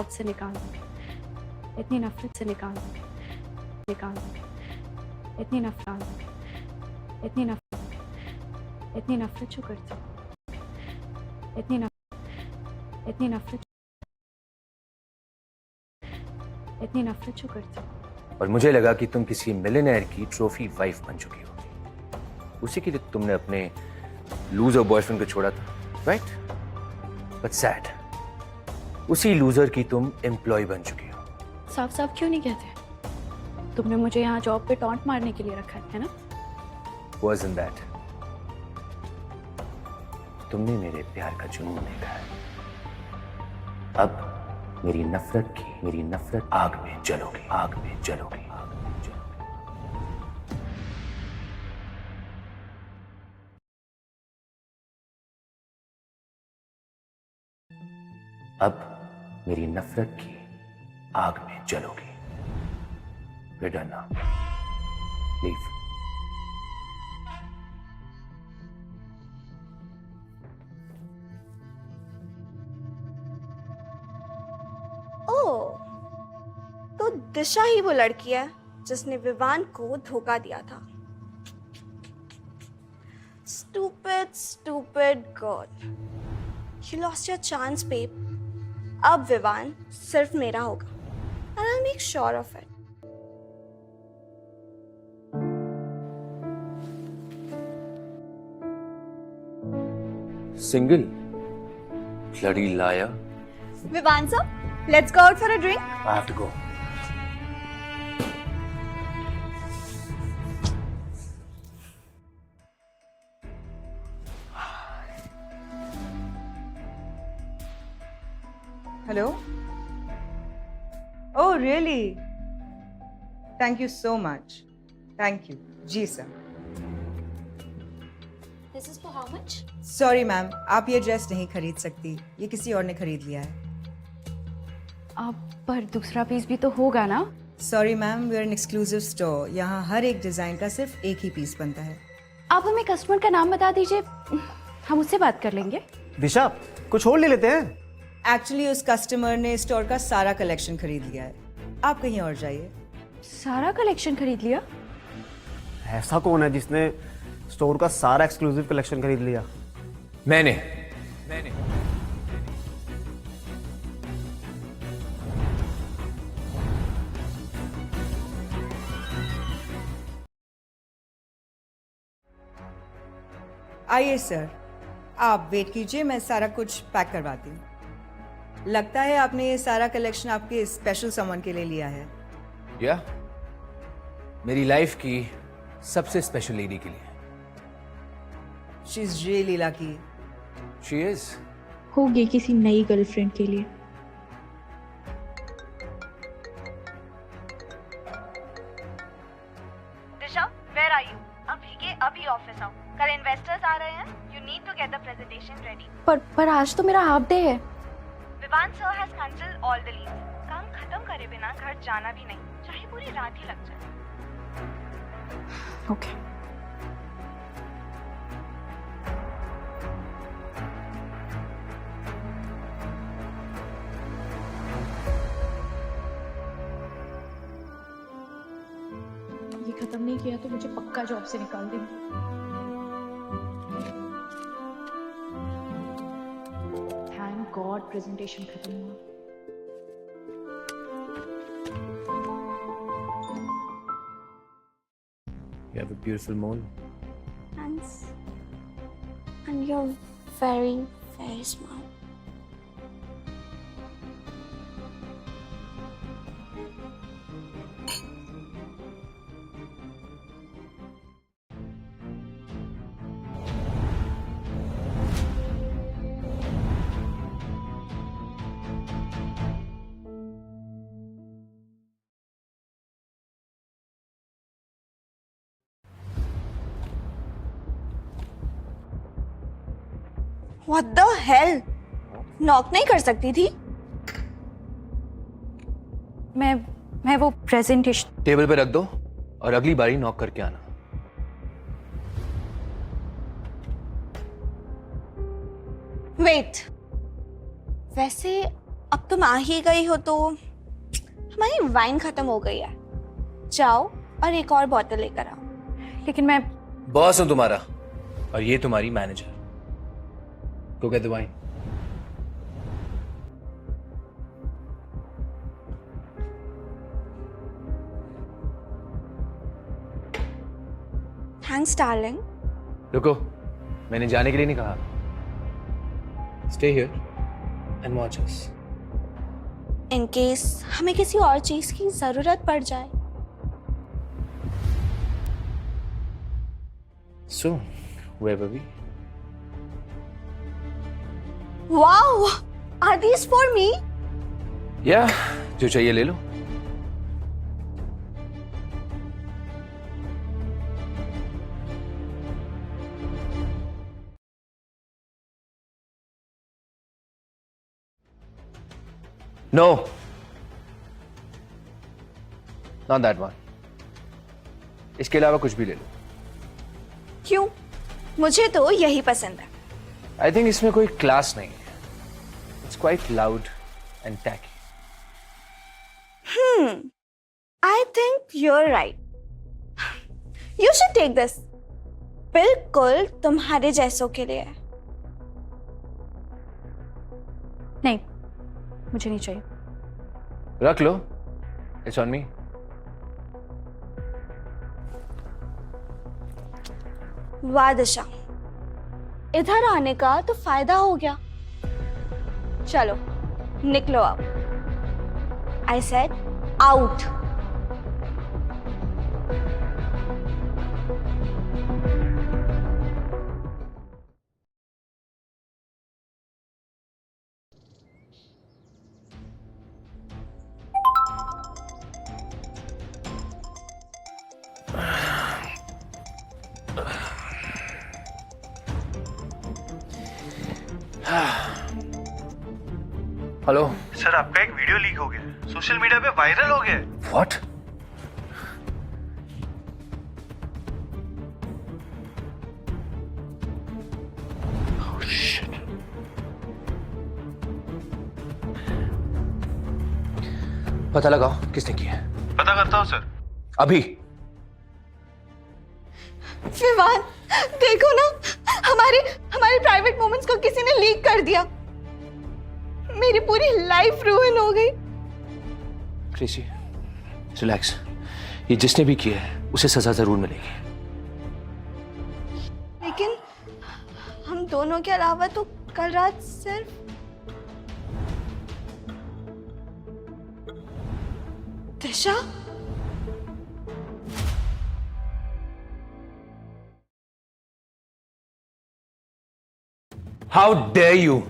Job से निकाल दूंगी, इतनी नफरत से निकाल दूंगी, निकाल दूंगी, इतनी नफरत दूंगी, इतनी नफरत, इतनी नफरत जो करती हूँ, इतनी नफरत, इतनी नफरत जो करती हूँ। और मुझे लगा कि तुम किसी मिलियनेयर की ट्रॉफी वाइफ बन चुकी हो, उसी के लिए तुमने अपने लूजर बॉयफ्रेंड को छोड़ा था, राइट? बट सैड, उसी लूजर की तुम एम्प्लॉय बन चुकी हो। साफ साफ क्यों नहीं कहते? तुमने मुझे यहाँ जॉब पे टॉन्ट मारने के लिए रखा है ना? Wasn't that? तुमने मेरे प्यार का जुनून देखा है, अब मेरी नफरत आग में जलोगी, आग में जलोगी, आग में जलोगी। अब मेरी नफरत की आग में जलोगी। We're done now. Leave. ओह, तो दिशा ही वो लड़की है जिसने विवान को धोखा दिया था। Stupid girl. You lost your chance, babe. अब विवान सिर्फ मेरा होगा, and I'll make sure of it. Single? Bloody liar. Vivan sir, let's go out for a drink. I have to go. Hello? Oh, really? Thank you so much. Thank you. जी sir. This is for how much? Sorry ma'am, आप ये dress नहीं खरीद सकती. ये किसी और ने खरीद लिया है. अब पर दूसरा पीस भी तो होगा ना? Sorry ma'am, we are an exclusive store. यहाँ हर एक डिजाइन का सिर्फ एक ही पीस बनता है. आप हमें कस्टमर का नाम बता दीजिए, हम उससे बात कर लेंगे। दिशा, कुछ और ले लेते हैं। एक्चुअली उस कस्टमर ने स्टोर का सारा कलेक्शन खरीद लिया है. आप कहीं और जाइए. सारा कलेक्शन खरीद लिया? ऐसा कौन है जिसने स्टोर का सारा एक्सक्लूसिव कलेक्शन खरीद लिया? मैंने आइए सर, आप वेट कीजिए, मैं सारा कुछ पैक करवाती हूँ. लगता है आपने ये सारा कलेक्शन आपके स्पेशल समवन के लिए लिया है. या मेरी लाइफ की सबसे स्पेशल लेडी के लिए. She is really lucky. She is. होगी किसी नई गर्लफ्रेंड के लिए. दिशा, where are you? अभी के अभी ऑफिस आओ. कल इन्वेस्टर्स आ रहे हैं. You need to get the presentation ready. पर आज तो मेरा हाफ डे है। Vivaan sir has cancelled all the leaves. काम खत्म करे बिना घर जाना भी नहीं, चाहे पूरी रात ही लग जाए. ओके। ये खत्म नहीं किया तो मुझे पक्का जॉब से निकाल देंगे. थैंक गॉड प्रेजेंटेशन खत्म हुआ. You have a beautiful mole. Thanks. And you're very, very smart. What the hell? Knock नहीं कर सकती थी? मैं वो प्रेजेंटेशन टेबल पे रख दो और अगली बारी नॉक करके आना. वेट, वैसे अब तुम आ ही गई हो तो हमारी वाइन खत्म हो गई है, जाओ और एक और बोतल लेकर आओ। लेकिन मैं बॉस हूं तुम्हारा और ये तुम्हारी manager. Go get the wine. Thanks darling. रुको, मैंने जाने के लिए नहीं कहा। Stay here and watch us. In case हमें किसी और चीज की जरूरत पड़ जाए। So, where were we? Wow, are these for me? Yeah, जो चाहिए ले लो। No, not that one. इसके अलावा कुछ भी ले लो। क्यों? मुझे तो यही पसंद है। आई थिंक इसमें कोई क्लास नहीं है। It's quite loud and tacky. I think you're right. You should take this. बिल्कुल तुम्हारे जैसों के लिए है। नहीं, मुझे नहीं चाहिए। रख लो, इट्स ऑन मी। वाह दिशा, इधर आने का तो फायदा हो गया। चलो निकलो अब। I said out. Hello sir, आपका एक वीडियो लीक हो गया है, सोशल मीडिया पे वायरल हो गया है। व्हाट? पता लगाओ किसने किया है। पता करता हूँ सर। अभी। विवान, देखो ना, हमारे प्राइवेट मोमेंट्स को किसी ने लीक कर दिया। मेरी पूरी लाइफ रूइन हो गई। Cracy, relax. ये जिसने भी किया है उसे सजा जरूर मिलेगी। लेकिन हम दोनों के अलावा तो कल रात सिर्फ दिशा। How dare you!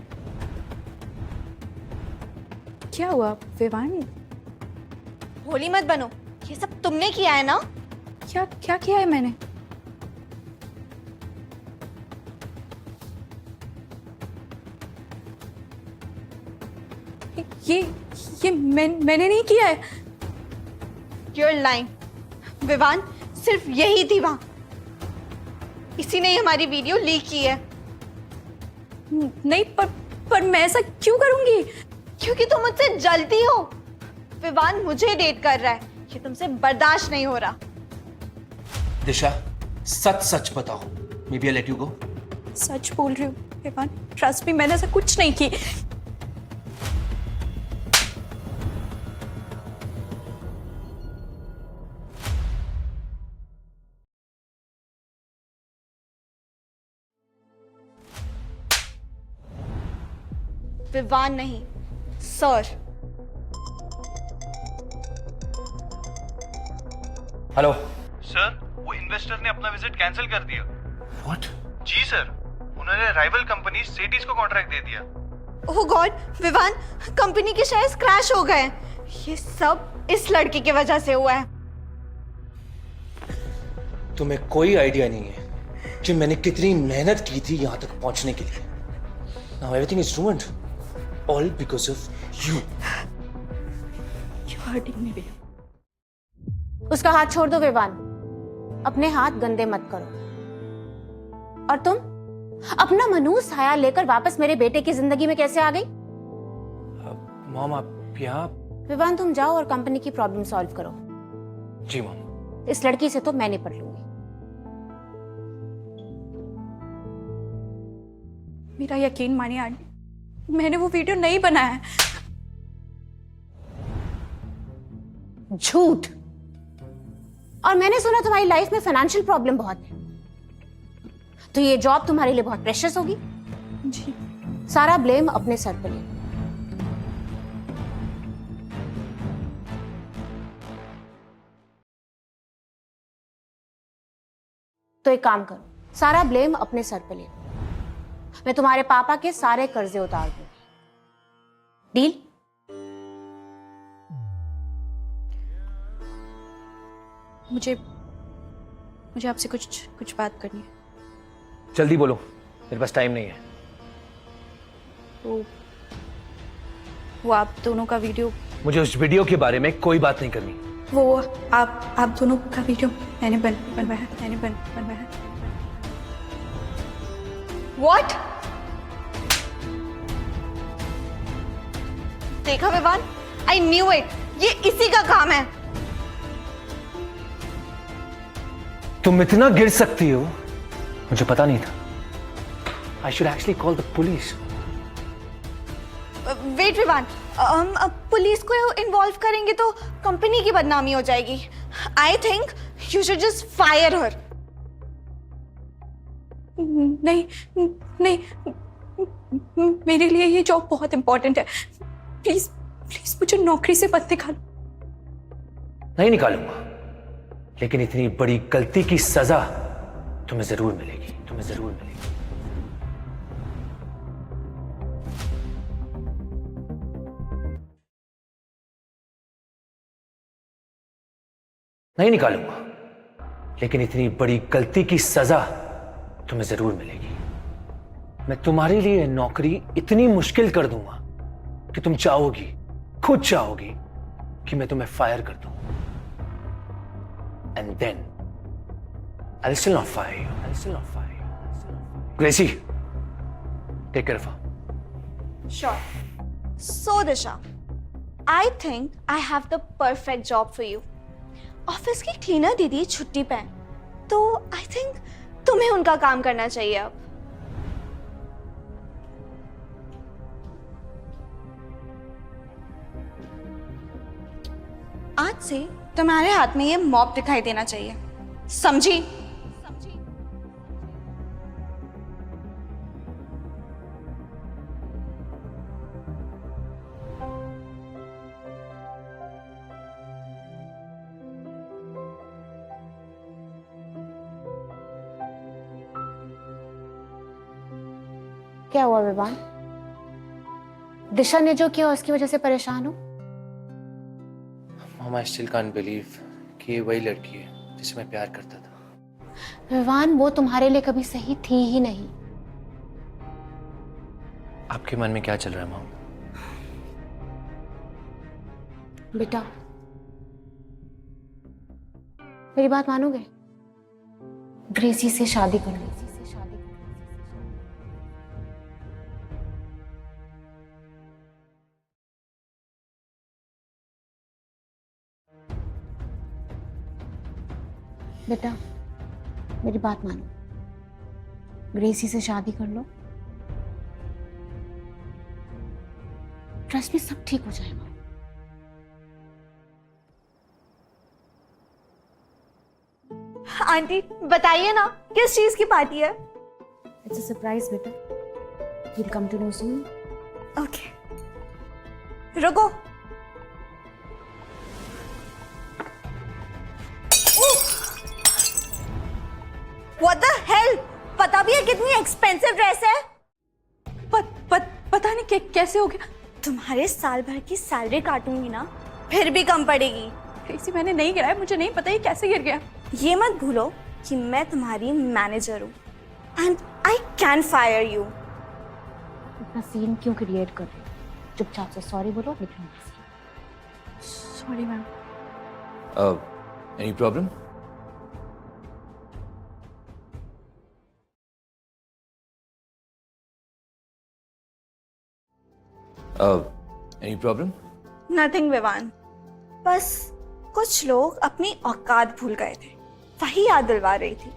क्या हुआ विवान? भोली मत बनो, ये सब तुमने किया है ना? क्या क्या किया है मैंने? ये मैंने नहीं किया है। You're lying. विवान, सिर्फ यही थी वहां। इसी ने ही हमारी वीडियो लीक की है। नहीं, पर मैं ऐसा क्यों करूंगी? क्योंकि तुम मुझसे जलती हो। विवान मुझे डेट कर रहा है, ये तुमसे बर्दाश्त नहीं हो रहा। दिशा, सच सच बताओ। Maybe I let you go. सच बोल रही हूँ विवान, ट्रस्ट मी, मैंने ऐसा कुछ नहीं की। विवान नहीं, सर। हेलो सर, वो इन्वेस्टर ने अपना विजिट कैंसिल कर दिया। व्हाट? जी सर, उन्होंने राइवल कंपनी सेटिस को कॉन्ट्रैक्ट दे दिया। ओह गॉड, विवान, कंपनी के शेयर्स क्रैश हो गए। ये सब इस लड़की की वजह से हुआ है। तुम्हें कोई आइडिया नहीं है कि मैंने कितनी मेहनत की थी यहां तक पहुंचने के लिए। Now everything is ruined, all because of you. You're hurting me, babe. उसका हाथ छोड़ दो विवान, अपने हाथ गंदे मत करो। और तुम अपना मनहूस हाया लेकर वापस मेरे बेटे की जिंदगी में कैसे आ गई? मॉम आप यहाँ? विवान तुम जाओ और कंपनी की प्रॉब्लम सॉल्व करो। जी मॉम। इस लड़की से तो मैं निपट लूंगी। मेरा यकीन मानिए आंटी, मैंने वो वीडियो नहीं बनाया है। झूठ। और मैंने सुना तुम्हारी लाइफ में फाइनेंशियल प्रॉब्लम बहुत है, तो ये जॉब तुम्हारे लिए बहुत प्रेशियस होगी। जी। सारा ब्लेम अपने सर पे ले। तो एक काम करो, सारा ब्लेम अपने सर पे ले। मैं तुम्हारे पापा के सारे कर्जे उतार दूंगी। डील? मुझे आपसे कुछ बात करनी है। जल्दी बोलो, मेरे पास टाइम नहीं है। वो आप दोनों का वीडियो, मुझे उस वीडियो के बारे में कोई बात नहीं करनी। वो आप दोनों का वीडियो मैंने बनवाया। What? देखा विवान, I knew it. ये इसी का काम है। तुम इतना गिर सकती हो, मुझे पता नहीं था। I should actually call the police. Wait Vivaan, अब पुलिस को इन्वॉल्व करेंगे तो कंपनी की बदनामी हो जाएगी। I think you should just fire her. नहीं, मेरे लिए ये जॉब बहुत इंपॉर्टेंट है। प्लीज मुझे नौकरी से मत निकालो। नहीं निकालूंगा, लेकिन इतनी बड़ी गलती की सजा तुम्हें जरूर मिलेगी। नहीं निकालूंगा, लेकिन इतनी बड़ी गलती की सजा तुम्हें जरूर मिलेगी। मैं तुम्हारे लिए नौकरी इतनी मुश्किल कर दूंगा कि तुम खुद चाहोगी कि मैं तुम्हें फायर कर दूं। And then I'll still not fire you. Gracie, take care of her. Sure. So Disha, I think I have the perfect job for you. Office की क्लीनर दीदी छुट्टी पे हैं, तो आई थिंक तुम्हें उनका काम करना चाहिए अब। आज से तुम्हारे हाथ में ये मॉप दिखाई देना चाहिए, समझी? क्या हुआ विवान? दिशा ने जो किया उसकी वजह से परेशान हो? Mom, I still can't believe कि ये वही लड़की है जिसे मैं प्यार करता था। विवान, वो तुम्हारे लिए कभी सही थी ही नहीं। आपके मन में क्या चल रहा है मॉम? बेटा, मेरी बात मानोगे? ग्रेसी से शादी कर लो। बेटा, मेरी बात मानो, ग्रेसी से शादी कर लो। ट्रस्ट में सब ठीक हो जाएगा। आंटी बताइए ना, किस चीज की पार्टी है? इट्स अ सरप्राइज बेटा, you will come to know soon. Okay, रुको। What the hell? पता भी है कितनी एक्सपेंसिव ड्रेस है? पता नहीं कैसे हो गया। तुम्हारे साल भर की सैलरी काटूंगी ना, फिर भी कम पड़ेगी। इसी मैंने नहीं गिराया, मुझे नहीं पता ये कैसे गिर गया। ये मत भूलो कि मैं तुम्हारी मैनेजर हूँ and I can fire you. इतना सीन क्यों क्रिएट कर रहे हो? चुपचाप से सॉरी बोलो, निकलो। Sorry ma'am. Any problem? Any problem? Nothing Vivaan, बस कुछ लोग अपनी औकात भूल गए थे, वही याद दिलवा रही थी।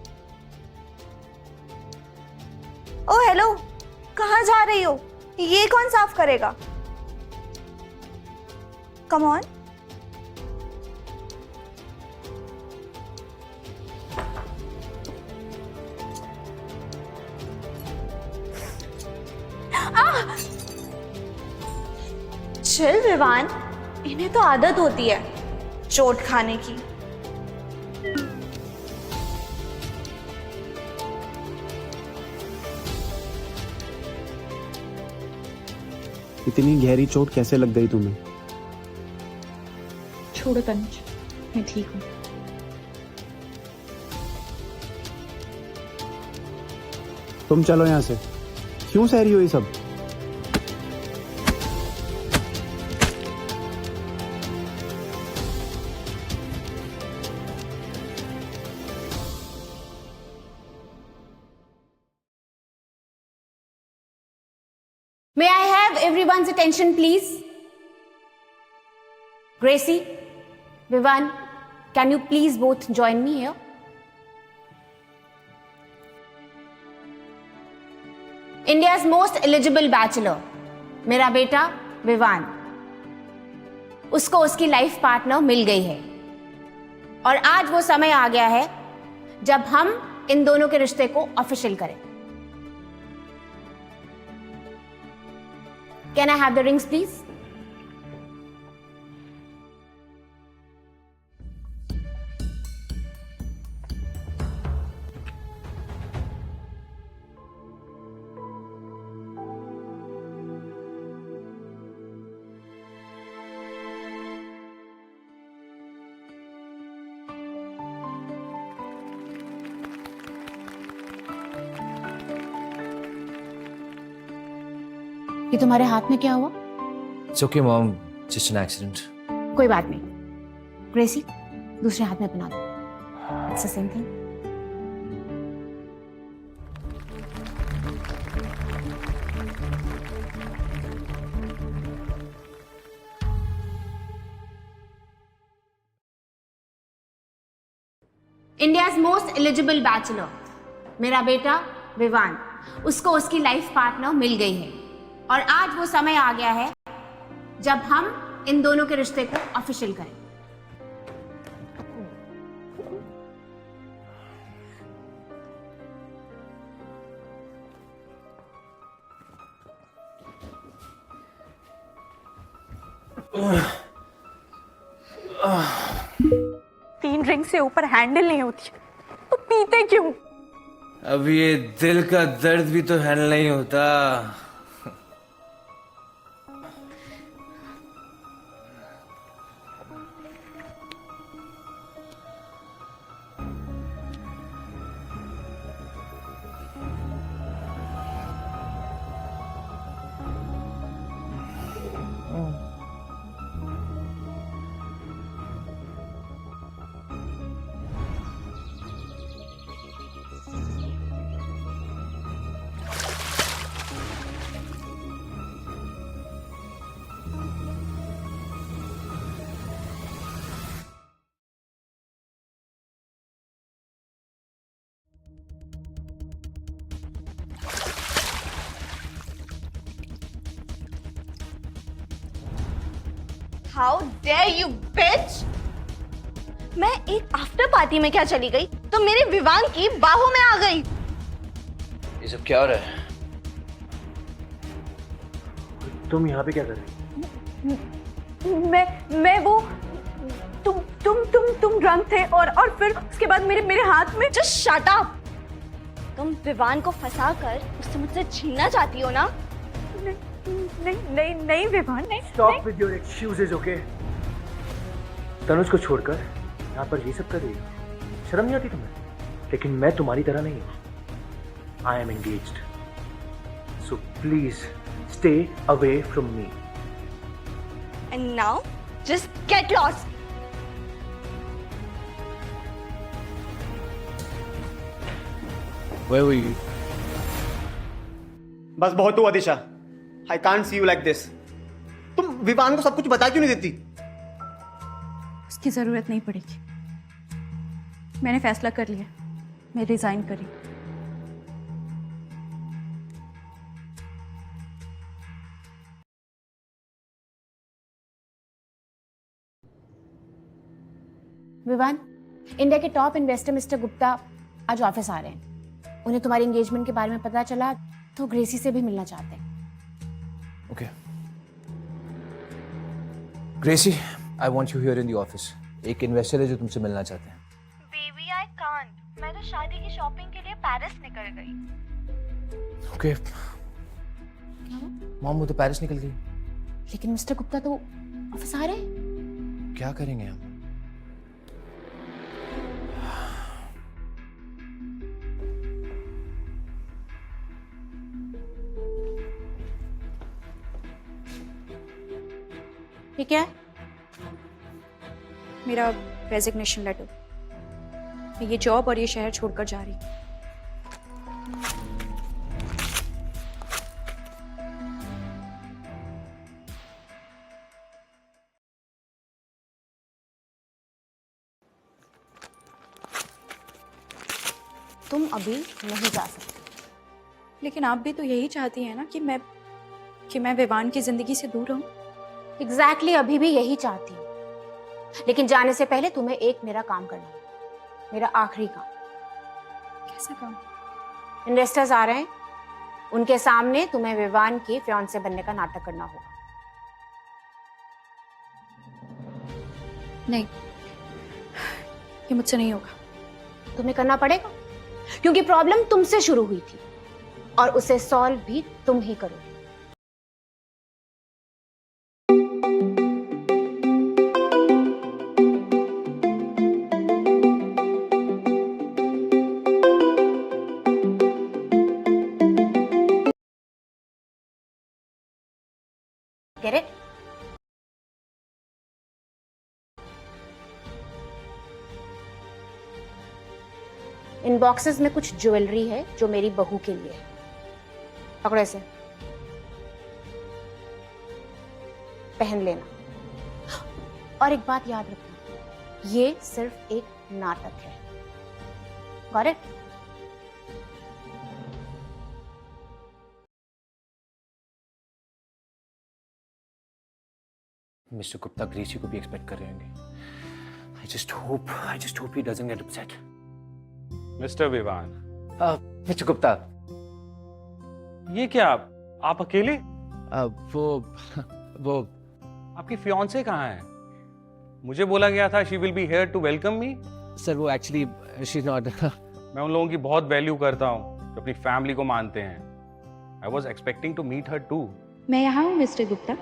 ओ हेलो, कहाँ जा रही हो? ये कौन साफ करेगा? Come on. चिल विवान, इन्हें तो आदत होती है चोट खाने की। इतनी गहरी चोट कैसे लग गई तुम्हें? छोड़ो तनुज, मैं ठीक हूँ। तुम चलो यहाँ से। क्यों सह रही हो ये सब? May I have everyone's attention, please? Gracie, Vivan, can you please both join me here? India's most eligible bachelor, मेरा बेटा विवान, उसको उसकी लाइफ पार्टनर मिल गई है और आज वो समय आ गया है जब हम इन दोनों के रिश्ते को ऑफिशियल करें। Can I have the rings, please? ये तुम्हारे हाथ में क्या हुआ? It's okay, Mom. Just an accident. कोई बात नहीं। ग्रेसी, दूसरे हाथ में बना दो। It's the same thing. India's most eligible bachelor, मेरा बेटा विवान, उसको उसकी लाइफ पार्टनर मिल गई है और आज वो समय आ गया है जब हम इन दोनों के रिश्ते को ऑफिशियल करें। तीन रिंग से ऊपर हैंडल नहीं होती तो पीते क्यों? अब ये दिल का दर्द भी तो हैंडल नहीं होता। How dare you, bitch! मैं एक आफ्टर पार्टी में क्या चली गई तो मेरे विवान की बाहों में आ गई। ये सब क्या हो रहा है? तुम यहाँ पे क्या कर रही हो? मैं वो तुम ड्रंक थे और फिर उसके बाद मेरे हाथ में। Just shut up! तुम विवान को फंसा कर उससे मुझसे छीनना चाहती हो ना? नहीं विवान, नहीं। Stop with your excuses, okay? Tanuj को छोड़कर यहाँ पर ये सब कर रही हो? शर्म नहीं आती तुम्हें? लेकिन मैं तुम्हारी तरह नहीं हूँ। I am engaged. So please stay away from me. And now, just get lost. Where were you? बस बहुत हुआ दिशा। I can't see you like this. तुम विवान को सब कुछ बता क्यों नहीं देती? उसकी ज़रूरत नहीं पड़ेगी। मैंने फैसला कर लिया, मैं रिज़ाइन करी। विवान, इंडिया के टॉप इन्वेस्टर मिस्टर गुप्ता आज ऑफिस आ रहे हैं। उन्हें तुम्हारी एंगेजमेंट के बारे में पता चला तो ग्रेसी से भी मिलना चाहते हैं। Okay Gracie, I want you here in the office. एक इन्वेस्टर है जो तुमसे मिलना चाहते हैं। बेबी आई कांट, मैं तो शादी की शॉपिंग के लिए पेरिस निकल गई। ओके मॉम, वो तो पेरिस निकल गई। लेकिन मिस्टर गुप्ता तो ऑफिस आ रहे हैं। क्या करेंगे हम? ठीक है, मेरा रेजिग्नेशन लेटर। मैं ये जॉब और ये शहर छोड़कर जा रही हूँ। तुम अभी नहीं जा सकते। लेकिन आप भी तो यही चाहती हैं ना कि मैं विवान की जिंदगी से दूर रहूं। एग्जैक्टली अभी भी यही चाहती हूँ, लेकिन जाने से पहले तुम्हें एक मेरा काम करना है, मेरा आखिरी काम। कैसा काम? इन्वेस्टर्स आ रहे हैं, उनके सामने तुम्हें विवान की फियांसे बनने का नाटक करना होगा। नहीं, ये मुझसे नहीं होगा। तुम्हें करना पड़ेगा, क्योंकि प्रॉब्लम तुमसे शुरू हुई थी और उसे सॉल्व भी तुम ही करोगे। Get it? इन बॉक्सेस में कुछ ज्वेलरी है जो मेरी बहू के लिए है। पकड़ो इसे, पहन लेना। और एक बात याद रखना, ये सिर्फ एक नाटक है। Got it? Mister Gupta Gracie को भी एक्सपेक्ट कर रहे होंगे। I just hope he doesn't get upset. Mister Vivaan, mister Gupta, ये क्या आप अकेले? वो आपकी फियांसे कहाँ है? मुझे बोला गया था she will be here to welcome me. Sir वो एक्चुअली शी इज नॉट। मैं उन लोगों की बहुत वैल्यू करता हूँ जो अपनी फैमिली को मानते हैं। I was expecting to meet her too. मैं यहाँ हूँ मिस्टर गुप्ता।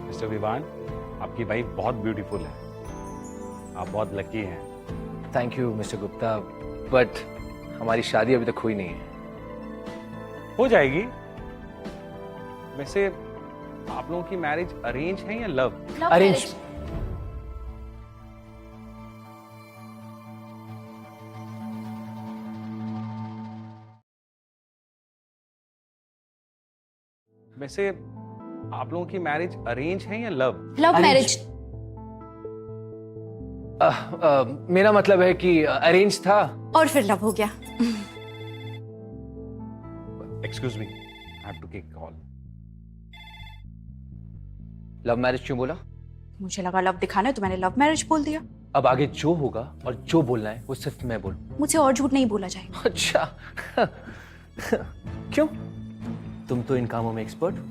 मिस्टर विवान, आपकी वाइफ बहुत ब्यूटीफुल है। आप बहुत लकी हैं। Thank you mister Gupta, but हमारी शादी अभी तक हुई नहीं है। हो जाएगी। वैसे आप लोगों की मैरिज अरेंज है या लव? अरेंज। वैसे आप लोगों की मैरिज अरेंज है या लव? Love marriage. मेरा मतलब है कि अरेंज था और फिर लव हो गया। Excuse me, I have to take call. Love marriage क्यों बोला? मुझे लगा लव दिखाना है तो मैंने लव मैरिज बोल दिया। अब आगे जो होगा और जो बोलना है वो सिर्फ मैं बोलूं। मुझसे और झूठ नहीं बोला जाएगा। अच्छा क्यों? तुम तो इन कामों में एक्सपर्ट हो।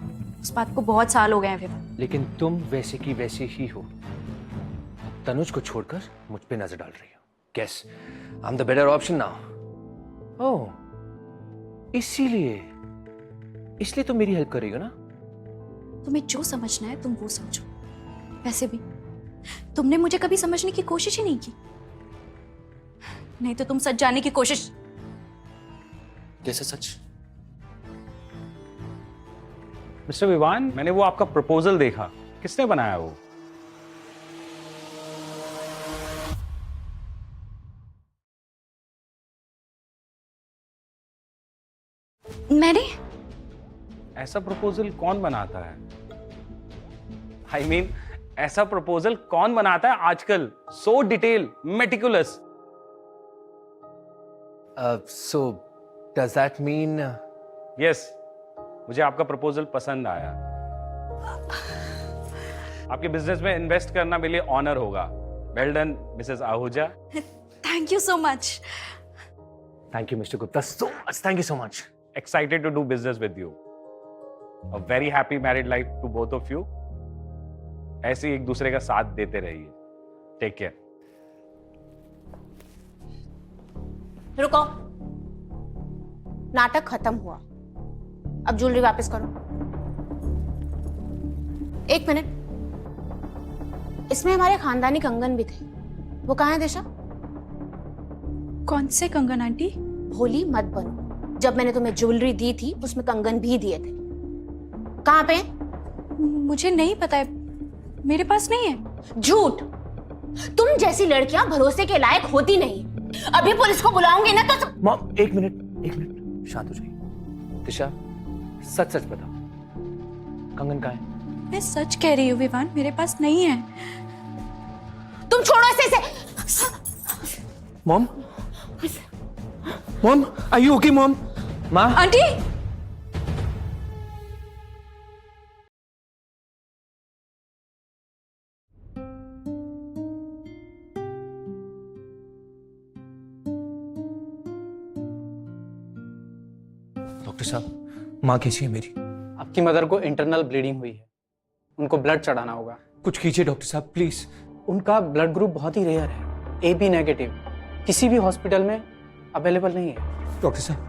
इस बात को बहुत साल हो गए हैं विवान। लेकिन तुम वैसे की वैसे ही हो। तनुज को छोड़कर मुझ पे नजर डाल रही हो। Guess I am the better option now. Oh, इसलिए तुम मेरी हेल्प कर रही हो ना? तुम्हें जो समझना है तुम वो समझो। वैसे भी तुमने मुझे कभी समझने की कोशिश ही नहीं की। नहीं तो तुम सच जानने की कोशिश। जैसे सच? मिस्टर विवान, मैंने वो आपका प्रपोजल देखा, किसने बनाया वो? मैंने? ऐसा प्रपोजल कौन बनाता है? आई मीन ऐसा प्रपोजल कौन बनाता है आजकल? सो detail, meticulous. So, does that mean? Yes, मुझे आपका प्रपोजल पसंद आया। आपके बिजनेस में इन्वेस्ट करना मेरे लिए ऑनर होगा। Well done Mrs Ahuja. Thank you so much. Thank you, Mr. Gupta. So much. Thank you so much. Excited to do business with you. A very happy married life to both of you. ऐसे ही एक दूसरे का साथ देते रहिए। Take care. रुको, नाटक खत्म हुआ, अब ज्वेलरी वापस करो। एक मिनट, इसमें हमारे खानदानी कंगन भी थे, वो कहाँ है दिशा? कौन से कंगन आंटी? भोली मत बनो, जब मैंने तुम्हें ज्वेलरी दी थी उसमें कंगन भी दिए थे, कहाँ पे? मुझे नहीं पता है, मेरे पास नहीं है। झूठ! तुम जैसी लड़कियां भरोसे के लायक होती नहीं। अभी पुलिस को बुलाऊंगी ना तो मॉम, एक मिनट, शांत हो जाइए। दिशा, सच सच बताओ, कंगन कहाँ है? मैं सच कह रही हूँ विवान, मेरे पास नहीं है। तुम छोड़ो इसे। Mom, are you okay, mom? माँ? आंटी! डॉक्टर साहब, माँ कैसी है मेरी? आपकी मदर को इंटरनल ब्लीडिंग हुई है, उनको ब्लड चढ़ाना होगा। कुछ कीजिए डॉक्टर साहब, प्लीज। उनका ब्लड ग्रुप बहुत ही रेयर है, AB नेगेटिव, किसी भी हॉस्पिटल में अवेलेबल नहीं है। डॉक्टर साहब,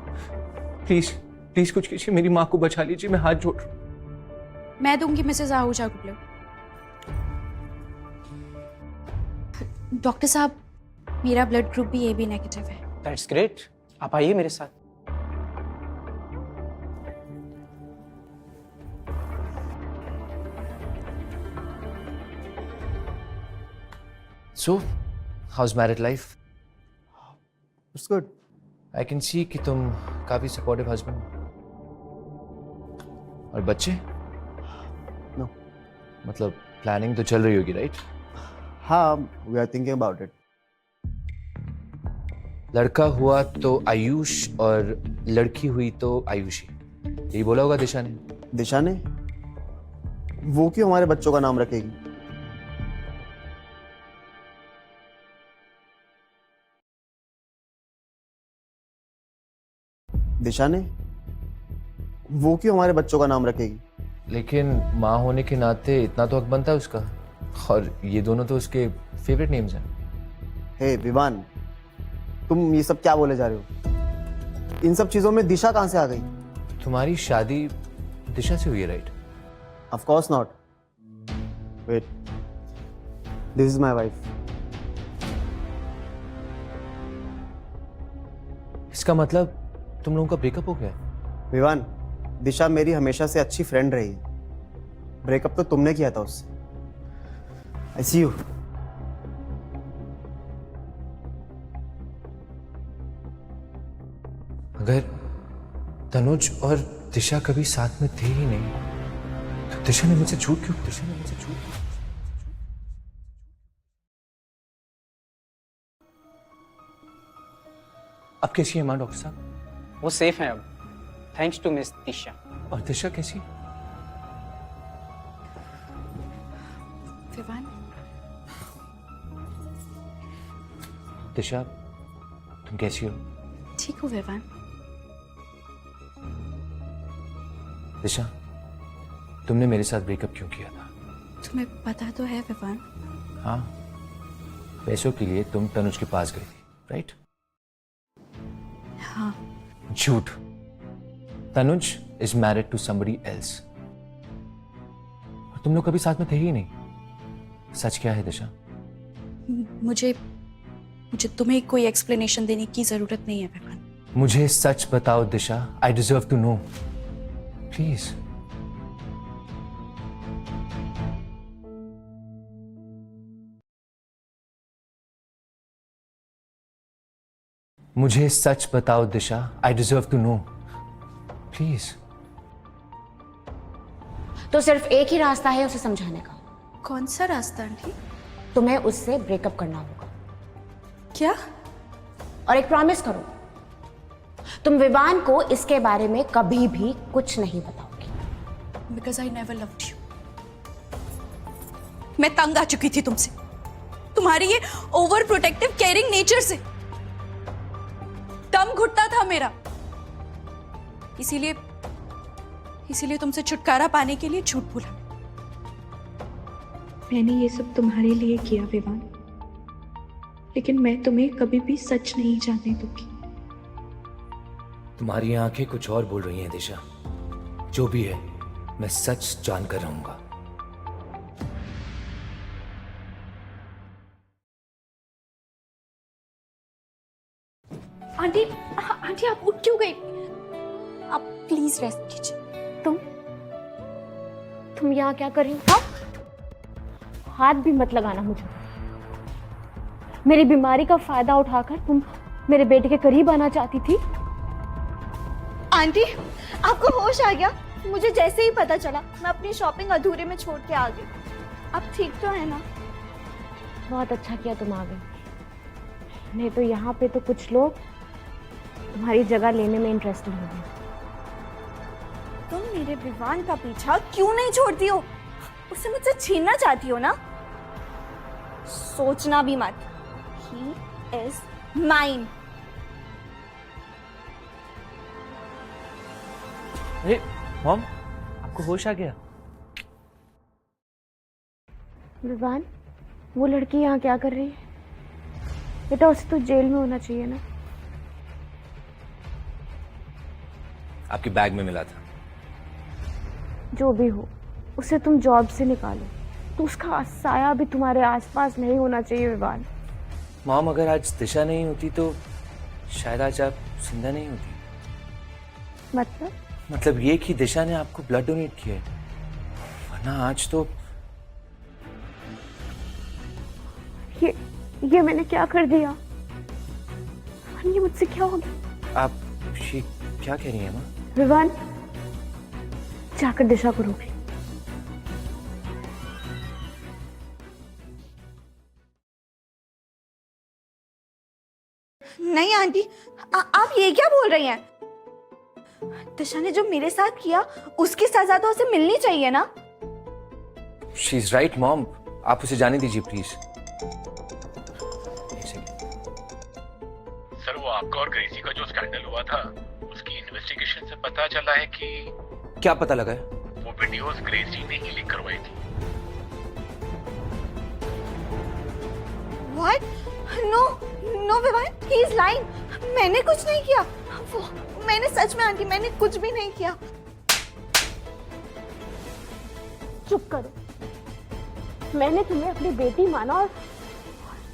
प्लीज कुछ कीजिए, मेरी माँ को बचा लीजिए, मैं हाथ जोड़ रहा हूँ। मैं दूंगी मिसेस आहूजा को ब्लड। डॉक्टर साहब, मेरा ब्लड ग्रुप भी AB नेगेटिव है। दैट्स ग्रेट, आप आइए मेरे साथ। So, how's married life? It's good. I can see कि तुम काफी supportive husband हो। और बच्चे? No. मतलब प्लानिंग तो चल रही होगी, राइट? हाँ, we are thinking about it. लड़का हुआ तो आयुष और लड़की हुई तो आयुषी, यही बोला होगा दिशा ने। दिशा ने? वो क्यों हमारे बच्चों का नाम रखेगी? दिशा ने? वो क्यों हमारे बच्चों का नाम रखेगी? लेकिन माँ होने के नाते इतना तो हक बनता है उसका, और ये दोनों तो उसके फेवरेट नेम्स हैं। हे विवान, तुम ये सब क्या बोले जा रहे हो? इन सब चीजों में दिशा कहां से आ गई? तुम्हारी शादी दिशा से हुई है, right? Of course not. Wait. This is my wife. इसका मतलब तुम लोगों का ब्रेकअप हो गया? विवान, दिशा मेरी हमेशा से अच्छी फ्रेंड रही है। ब्रेकअप तो तुमने किया था उससे। I see you. अगर तनुज और दिशा कभी साथ में थे ही नहीं तो दिशा ने मुझसे झूठ क्यों? अब कैसी है माँ डॉक्टर साहब? वो सेफ है अब, थैंक्स टू मिस दिशा। और दिशा कैसी? विवान, दिशा तुम कैसी हो? ठीक हो विवान? दिशा, तुमने मेरे साथ ब्रेकअप क्यों किया था? तुम्हें पता तो है विवान? हाँ, पैसों के लिए तुम तनुज के पास गई थी, राइट? हाँ। झूठ। Tanuj is married to somebody else और तुम लोग कभी साथ में थे ही नहीं। सच क्या है दिशा? मुझे तुम्हें कोई एक्सप्लेनेशन देने की जरूरत नहीं है विवान। मुझे सच बताओ Disha, I deserve to know, please. मुझे सच बताओ Disha, I deserve to know, please. तो सिर्फ एक ही रास्ता है उसे समझाने का। कौन सा रास्ता आंटी? तुम्हें उससे ब्रेकअप करना होगा। क्या? और एक प्रॉमिस करो, तुम विवान को इसके बारे में कभी भी कुछ नहीं बताओगी। Because I never loved you. मैं तंग आ चुकी थी तुमसे, तुम्हारी ये ओवर प्रोटेक्टिव केयरिंग नेचर से। दम घुटता था मेरा, इसीलिए तुमसे छुटकारा पाने के लिए झूठ बोला। मैंने ये सब तुम्हारे लिए किया विवान, लेकिन मैं तुम्हें कभी भी सच नहीं जानने दूंगी। तुम्हारी आंखें कुछ और बोल रही हैं दिशा। जो भी है, मैं सच जानकर रहूंगा। आंटी, आंटी आप उठ क्यों गई? आप प्लीज रेस्ट कीजिए। तुम यहाँ क्या कर रही हो? हाथ भी मत लगाना मुझे। मेरी बीमारी का फायदा उठाकर तुम मेरे बेटे के करीब आना चाहती थी। आंटी, आपको होश आ गया? मुझे जैसे ही पता चला, मैं अपनी शॉपिंग अधूरे में छोड़ के आ गई। अब ठीक तो है ना? बहुत अच्छा किया तुम आ गई, नहीं तो यहाँ पे तो कुछ लोग तुम्हारी जगह लेने में इंटरेस्टेड होंगे। तुम मेरे विवान का पीछा क्यों नहीं छोड़ती हो? उसे मुझसे छीनना चाहती हो ना? सोचना भी मत। He is mine. अरे मॉम, आपको होश आ गया? विवान, वो लड़की यहाँ क्या कर रही है? बेटा उसे तो जेल में होना चाहिए ना। आपके बैग में मिला था। जो भी हो, उसे तुम जॉब से निकालो, तो उसका साया भी तुम्हारे आसपास नहीं होना चाहिए विवान। मॉम, अगर आज दिशा नहीं होती तो शायद आज आप जिंदा नहीं होती। मतलब ये कि दिशा ने आपको ब्लड डोनेट किया है, वरना आज तो। ये मैंने क्या कर दिया? ये मुझसे क्या हो गया? आप ये क्या कह रही हैं माँ? विवान, जाकर दिशा को रोक ली। नहीं आंटी, आप ये क्या बोल रही हैं? दिशा ने जो मेरे साथ किया, उसकी सजा तो उसे मिलनी चाहिए ना? शी इज राइट मॉम, आप उसे जाने दीजिए प्लीज। सर, वो आपका और ग्रेसी का जो स्कैंडल हुआ था, उसकी इन्वेस्टिगेशन से पता चला है कि क्या पता लगा है? वो वीडियोस ग्रेसी ने ही लीक करवाई थी। What? No, no Vivaan, he is lying. मैंने कुछ नहीं किया। मैंने सच में आंटी, मैंने कुछ भी नहीं किया। चुप करो। मैंने तुम्हें अपनी बेटी माना और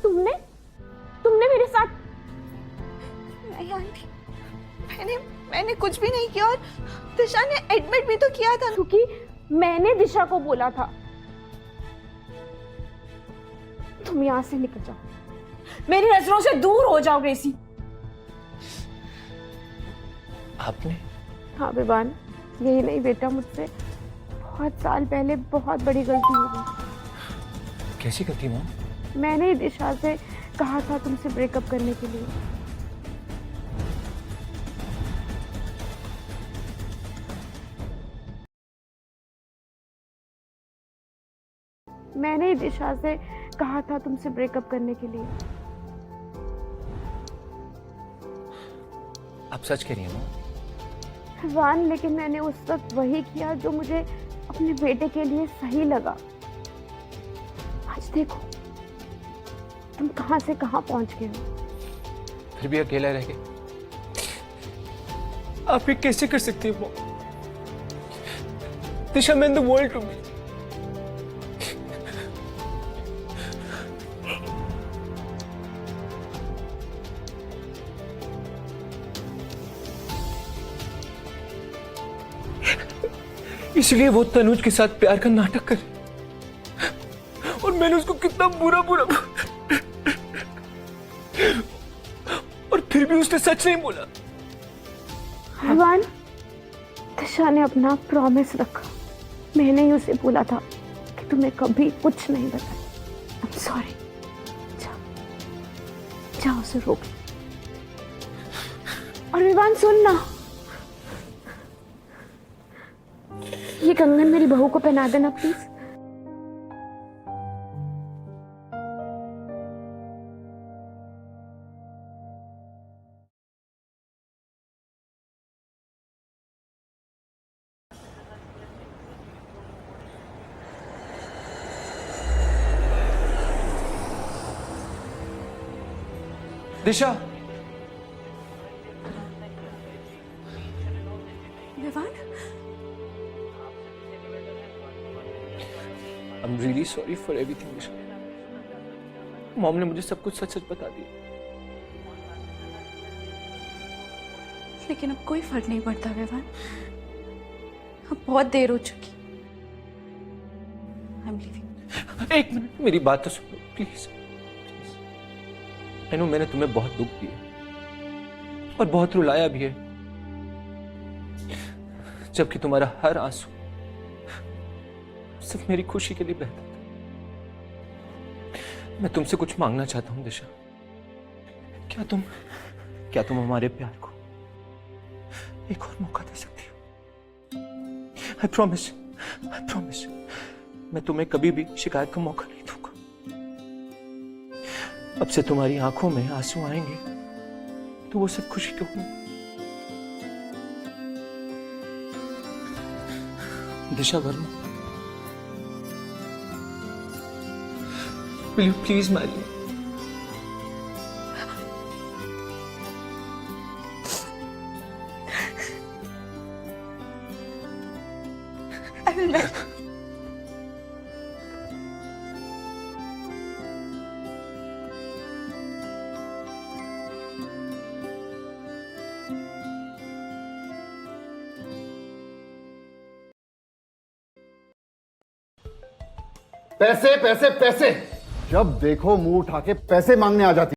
तुमने मेरे साथ। नहीं आंटी, मैंने कुछ भी नहीं किया और दिशा ने एडमिट भी तो किया था। क्योंकि मैंने दिशा को बोला था। तुम यहां से निकल जाओ, मेरी नजरों से दूर हो जाओ ग्रेसी। आपने? हाँ विवान, यही नहीं बेटा, मुझसे बहुत साल पहले बहुत बड़ी गलती हो गई। कैसी गलती मॉम? मैंने ही दिशा से कहा था तुमसे ब्रेकअप करने के लिए। मैंने ही दिशा से कहा था तुमसे ब्रेकअप करने के लिए। आप सच कह रही हैं मॉम? विवान, लेकिन मैंने उस वक्त वही किया जो मुझे अपने बेटे के लिए सही लगा। आज देखो तुम कहां से कहां पहुंच गए हो। फिर भी अकेला रह गए। आप ये कैसे कर सकती हो? दिशा meant the world to me. इसलिए वो तनुज के साथ प्यार का नाटक करे और मैंने उसको कितना बुरा और फिर फिर भी उसने सच नहीं बोला। विवान, दिशा ने अपना प्रॉमिस रखा। मैंने ही उसे बोला था कि तुम्हें कभी कुछ नहीं बताया। I am sorry. जाओ उसे रोक। और विवान सुन ना, ये कंगन मेरी बहू को पहना देना please. Disha, Vivaan, I'm really sorry for everything, Disha. Mom ने मुझे सब कुछ सच सच बता दिया। लेकिन अब कोई फर्क नहीं पड़ता विवान, अब बहुत देर हो चुकी। I am leaving. एक मिनट, मेरी बात तो सुनो प्लीज। आई नो मैंने तुम्हें बहुत दुख दिया और बहुत रुलाया भी है, जबकि तुम्हारा हर आंसू सिर्फ मेरी खुशी के लिए बहता था। मैं तुमसे कुछ मांगना चाहता हूं दिशा। क्या तुम हमारे प्यार को एक और मौका दे सकती हो? आई प्रॉमिस मैं तुम्हें कभी भी शिकायत का मौका नहीं दूंगा। अब से तुम्हारी आंखों में आंसू आएंगे तो वो सब खुशी के होंगे। दिशा Verma, will you please marry me? I will marry. पैसे पैसे पैसे, जब देखो मुंह उठा के पैसे मांगने आ जाती।